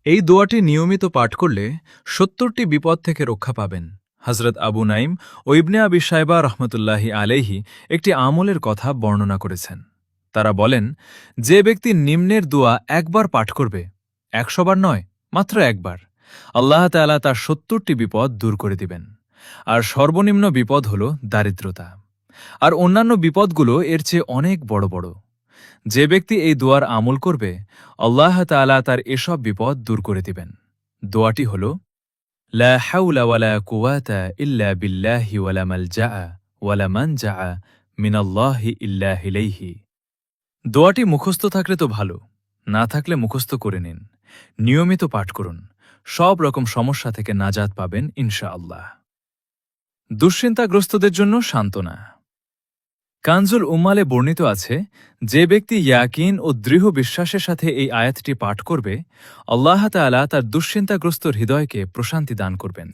এই দোয়াটি নিয়মিত পাঠ করলে ৭০টি বিপদ থেকে রক্ষা পাবেন। হজরত আবু নাইম ও ইবনে আবি সাইবা রহমতুল্লাহি আলাইহি একটি আমলের কথা বর্ণনা করেছেন। তারা বলেন, যে ব্যক্তি নিম্নের দোয়া একবার পাঠ করবে, ১০০ বার নয়, মাত্র একবার, আল্লাহ তাআলা তার ৭০টি বিপদ দূর করে দিবেন। আর সর্বনিম্ন বিপদ হল দারিদ্রতা। আর অন্যান্য বিপদগুলো এর চেয়ে অনেক বড় বড়। যে ব্যক্তি এই দোয়ার আমল করবে, আল্লাহ তাআলা তার এসব বিপদ দূর করে দিবেন। দোয়াটি হল, লা হাওলা ওয়ালা কুওয়াতা ইল্লা বিল্লাহি ওয়ালা মালজাআ ওয়ালা মানজাআ মিনাল্লাহি ইল্লা ইলাইহি। দোয়াটি মুখস্থ থাকলে তো ভালো, না থাকলে মুখস্থ করে নিন। নিয়মিত পাঠ করুন, সব রকম সমস্যা থেকে নাজাত পাবেন ইনশাআল্লাহ। দুশ্চিন্তাগ্রস্তদের জন্য সান্ত্বনা। কানজুল উম্মালে বর্ণিত আছে, যে ব্যক্তি ইয়াকিন ও দৃঢ় বিশ্বাসের সাথে এই আয়াতটি পাঠ করবে, আল্লাহ তাআলা তার দুশ্চিন্তাগ্রস্ত হৃদয়কে প্রশান্তি দান করবেন।